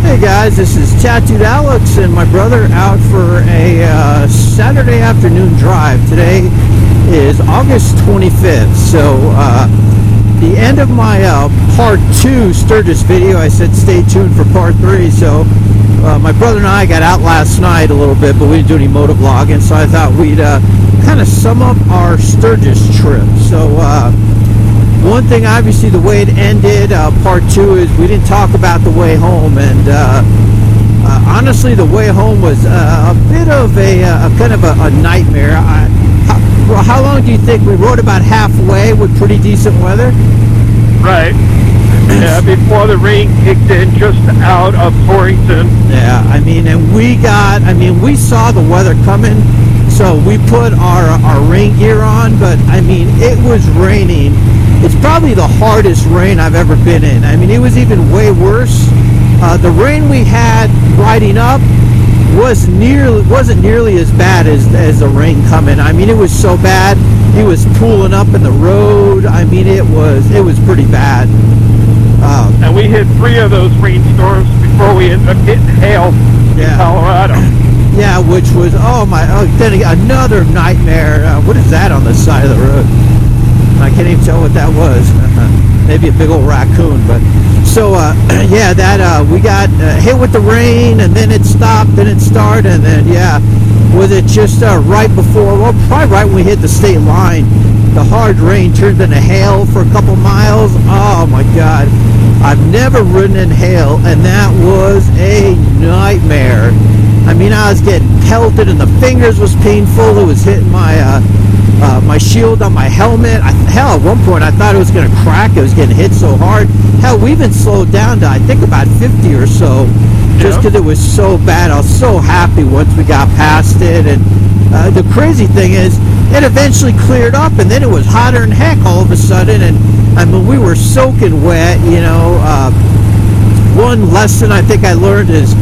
Hey guys, this is Tattooed Alex and my brother out for a Saturday afternoon drive. Today is August 25th, so the end of my part 2 Sturgis video. I said stay tuned for part 3, so my brother and I got out last night a little bit, but we didn't do any motovlogging, so I thought we'd kind of sum up our Sturgis trip. So one thing, obviously, the way it ended, part 2, is we didn't talk about the way home, and honestly, the way home was a bit of a kind of a nightmare. How long do you think? We rode about halfway with pretty decent weather? Right. Yeah, before the rain kicked in just out of Torrington. Yeah, I mean, and we saw the weather coming, so we put our rain gear on, but I mean, it was raining. It's probably the hardest rain I've ever been in. I mean, it was even way worse. The rain we had riding up wasn't nearly as bad as the rain coming. I mean, it was so bad. It was pooling up in the road. I mean, it was pretty bad. And we hit 3 of those rainstorms before we ended up getting hail in Colorado. Yeah, which was then again, another nightmare. What is that on the side of the road? I can't even tell what that was. Maybe a big old raccoon. But so yeah, that we got hit with the rain, and then it stopped, then it started, and then was it just right before? Well, probably right when we hit the state line, the hard rain turned into hail for a couple miles. Oh my God, I've never ridden in hail, and that was a nightmare. I mean, I was getting pelted, and the fingers was painful. It was hitting my my shield on my helmet. Hell, at one point I thought it was going to crack. It was getting hit so hard. Hell, we even slowed down to, I think, about 50 or so, just because it was so bad. I was so happy once we got past it. And the crazy thing is, it eventually cleared up, and then it was hotter than heck all of a sudden. And I mean, we were soaking wet. You know, one lesson I think I learned is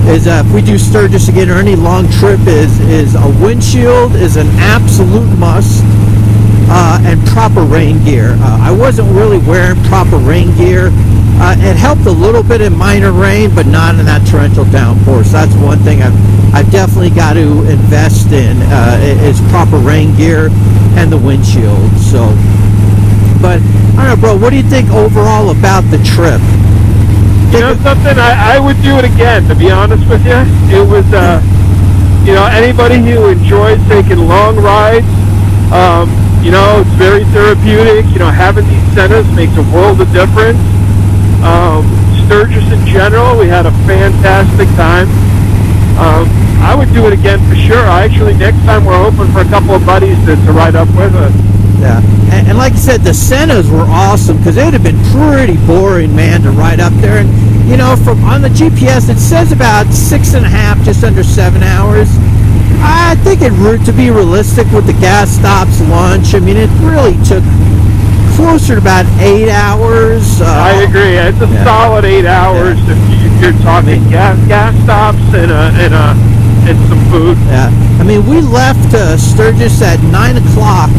if we do Sturgis again or any long trip, is a windshield is an absolute must, and proper rain gear. I wasn't really wearing proper rain gear. It helped a little bit in minor rain, but not in that torrential downpour. So that's one thing I've definitely got to invest in, is proper rain gear and the windshield. So, but I don't know, bro, what do you think overall about the trip? You know something? I would do it again, to be honest with you. It was, you know, anybody who enjoys taking long rides, you know, it's very therapeutic. You know, having these centers makes a world of difference. Sturgis in general, we had a fantastic time. I would do it again for sure. Next time we're hoping for a couple of buddies to ride up with us. Yeah, and like I said, the Sennas were awesome, because it would have been pretty boring, man, to ride up there. And you know, from on the GPS, it says about 6.5, just under 7 hours. I think to be realistic with the gas stops, lunch, I mean, it really took closer to about 8 hours. I agree. It's a solid 8 hours if you're talking gas stops and some food. Yeah, I mean, we left Sturgis at 9 o'clock.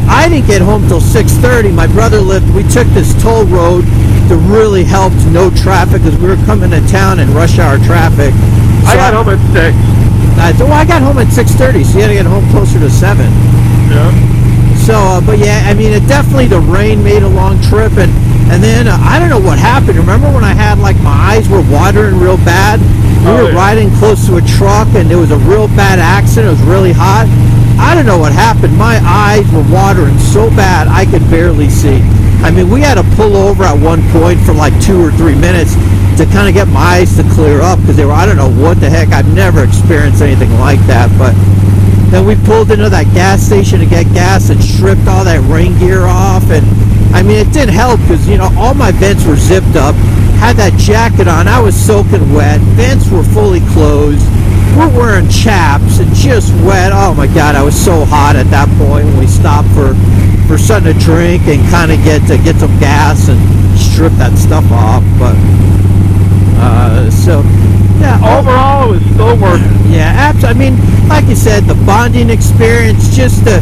I didn't get home till 6:30. My brother we took this toll road that really helped no traffic, because we were coming to town in rush hour traffic. So I got home at 6. I got home at 6:30, so you had to get home closer to 7. Yeah. So, but yeah, I mean, the rain made a long trip, and then I don't know what happened. Remember when I had, like, my eyes were watering real bad? We were riding close to a truck, and there was a real bad accident. It was really hot. I don't know what happened. My eyes were watering so bad I could barely see. I mean, we had to pull over at one point for like 2 or 3 minutes to kind of get my eyes to clear up, because they were, I don't know what the heck. I've never experienced anything like that. But then we pulled into that gas station to get gas and stripped all that rain gear off. And I mean, it didn't help, because, you know, all my vents were zipped up. Had that jacket on. I was soaking wet. Vents were fully closed. We're wearing chaps and just wet. Oh my God, I was so hot at that point when we stopped for something to drink and kind of get some gas and strip that stuff off. But so yeah, overall it was still worth it. Yeah, absolutely. I mean, like you said, the bonding experience, just the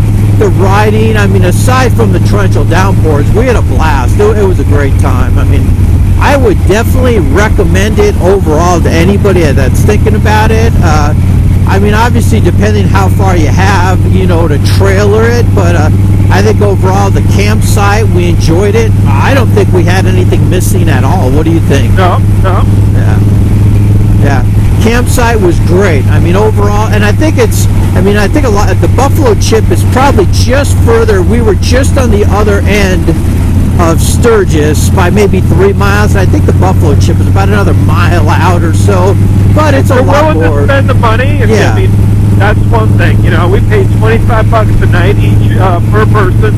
riding. I mean, aside from the torrential downpours, we had a blast. It was a great time. I mean, I would definitely recommend it overall to anybody that's thinking about it. I mean, obviously, depending how far you have, to trailer it, but I think overall the campsite, we enjoyed it. I don't think we had anything missing at all. What do you think? No. Yeah. Campsite was great. I mean, overall, and I think a lot, the Buffalo Chip is probably just further. We were just on the other end of Sturgis by maybe 3 miles. I think the Buffalo Chip is about another mile out or so, but it's a lot more. You're willing to spend the money. Yeah. I mean, that's one thing. We paid $25 a night each per person.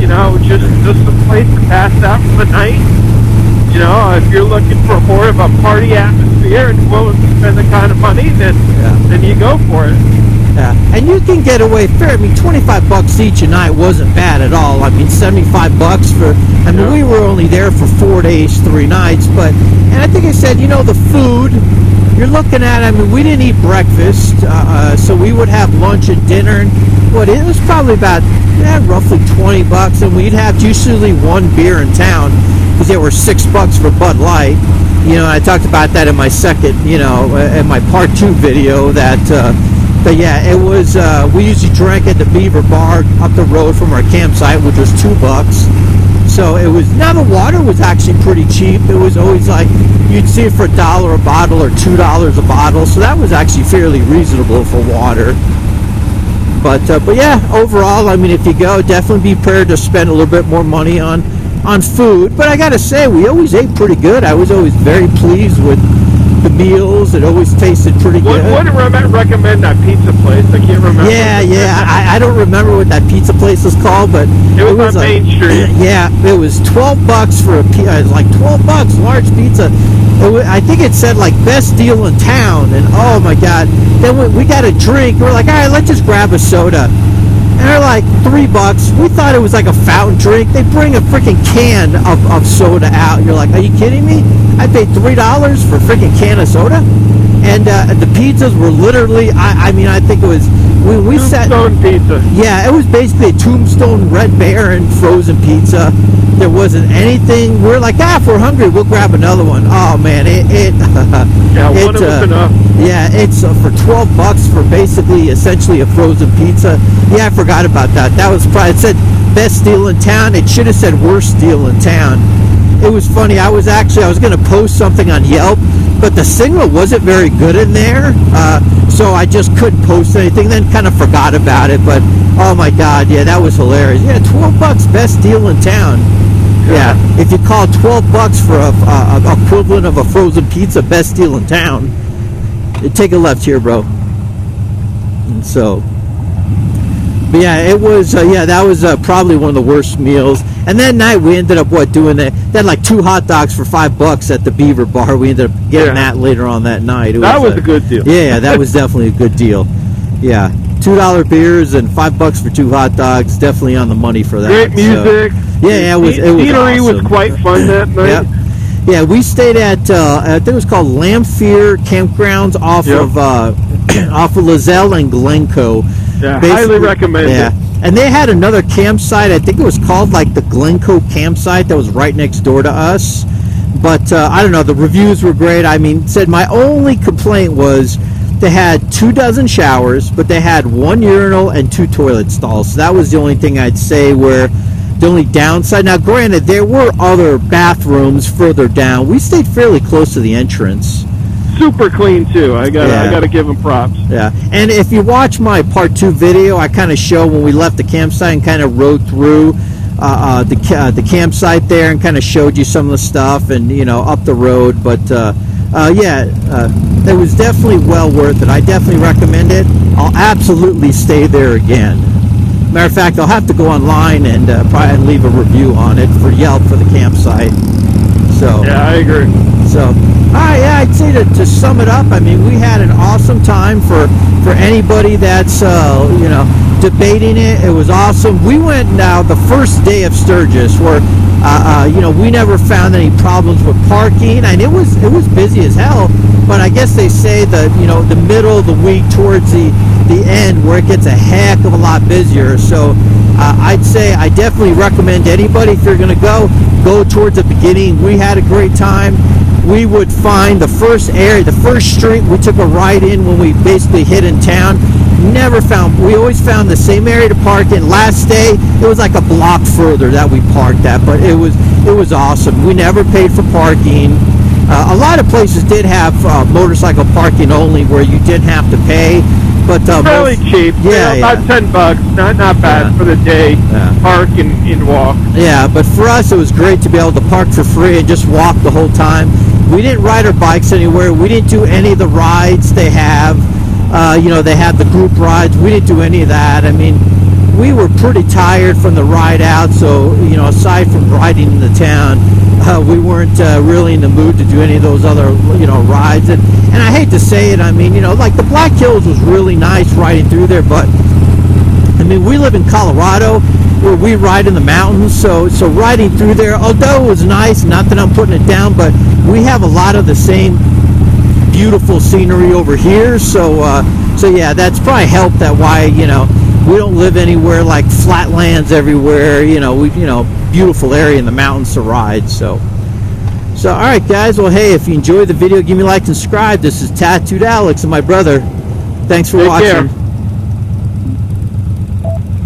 Just a place to pass out for the night. If you're looking for more of a party atmosphere and willing to spend the kind of money, then you go for it. Yeah, and you can get away fair. I mean, $25 each a night wasn't bad at all. I mean, $75 for. I mean, we were only there for 4 days, 3 nights. And I think I said, the food you're looking at. I mean, we didn't eat breakfast, so we would have lunch and dinner. And it was probably about roughly $20, and we'd have usually one beer in town because they were $6 for Bud Light. I talked about that in my second, in my part 2 video that. But yeah, it was, we usually drank at the Beaver Bar up the road from our campsite, which was $2. So it was, now the water was actually pretty cheap. It was always like, you'd see it for $1 a bottle or $2 a bottle. So that was actually fairly reasonable for water. But yeah, overall, I mean, if you go, definitely be prepared to spend a little bit more money on food. But I got to say, we always ate pretty good. I was always very pleased with the meals. It always tasted pretty good. Wouldn't recommend that pizza place. I can't remember. Yeah. I don't remember what that pizza place was called, but it was on Main Street. Yeah, it was $12 for a pizza. It was like $12, large pizza. I think it said like best deal in town, and oh my god! Then we got a drink. We're like, all right, let's just grab a soda. And they're like $3. We thought it was like a fountain drink. They bring a freaking can of soda out. You're like, are you kidding me? I paid $3 for a freaking can of soda? And the pizzas were literally, I think it was, we sat. Tombstone pizza. Yeah, it was basically a Tombstone Red Baron frozen pizza. There wasn't anything. We're like, if we're hungry, we'll grab another one. Oh man, one of us enough. Yeah, it's for $12 for basically, essentially a frozen pizza. Yeah, I forgot about that. That was probably, it said best deal in town. It should have said worst deal in town. It was funny. I was going to post something on Yelp, but the signal wasn't very good in there, so I just couldn't post anything. Then kind of forgot about it. But oh my god, yeah, that was hilarious. Yeah, $12, best deal in town. Yeah, if you call $12 for a equivalent of a frozen pizza, best deal in town. Take a left here, bro. And so, but yeah, it was. That was probably one of the worst meals. And that night we ended up doing that. They had like 2 hot dogs for $5 at the Beaver Bar. We ended up getting that later on that night. That was a good deal. Yeah, that was definitely a good deal. Yeah, $2 beers and $5 for 2 hot dogs. Definitely on the money for that. Great music. So, yeah, it was. Scenery awesome. was quite fun that night. Yep. Yeah, we stayed at I think it was called Lamphere Campgrounds off of Lozelle and Glencoe. Yeah, highly recommend it. And they had another campsite. I think it was called like the Glencoe campsite that was right next door to us. But I don't know. The reviews were great. I mean, said my only complaint was they had 24 showers, but they had 1 urinal and 2 toilet stalls. So that was the only thing I'd say where. The only downside. Now, granted, there were other bathrooms further down. We stayed fairly close to the entrance. Super clean too. I gotta give them props. Yeah, and if you watch my part 2 video, I kind of show when we left the campsite and kind of rode through the campsite there and kind of showed you some of the stuff and up the road. But it was definitely well worth it. I definitely recommend it. I'll absolutely stay there again. Matter of fact, I'll have to go online and probably leave a review on it for Yelp for the campsite. So yeah, I agree. So, all right, yeah, I'd say to sum it up, I mean, we had an awesome time for anybody that's debating it. It was awesome. We went now the first day of Sturgis, where we never found any problems with parking, and it was busy as hell. But I guess they say that the middle of the week towards the end where it gets a heck of a lot busier. So I'd say I definitely recommend anybody, if you're going to go towards the beginning. We had a great time. We would find the first area, the first street we took a ride in when we basically hit in town. We always found the same area to park in. Last day, it was like a block further that we parked at, but it was awesome. We never paid for parking. A lot of places did have motorcycle parking only, where you didn't have to pay, but fairly cheap. Yeah, about $10, not bad for the day. Park and walk. Yeah, but for us, it was great to be able to park for free and just walk the whole time. We didn't ride our bikes anywhere. We didn't do any of the rides they have. They had the group rides. We didn't do any of that. I mean, we were pretty tired from the ride out, so, aside from riding in the town, we weren't really in the mood to do any of those other, rides. And I hate to say it, I mean, like the Black Hills was really nice riding through there, but, I mean, we live in Colorado, where we ride in the mountains, so riding through there, although it was nice, not that I'm putting it down, but we have a lot of the same beautiful scenery over here, so yeah, that's probably helped that why we don't live anywhere like flatlands everywhere. Beautiful area in the mountains to ride. So all right, guys. Well, hey, if you enjoyed the video, give me a like and subscribe. This is Tattooed Alex and my brother. Thanks for watching. Care.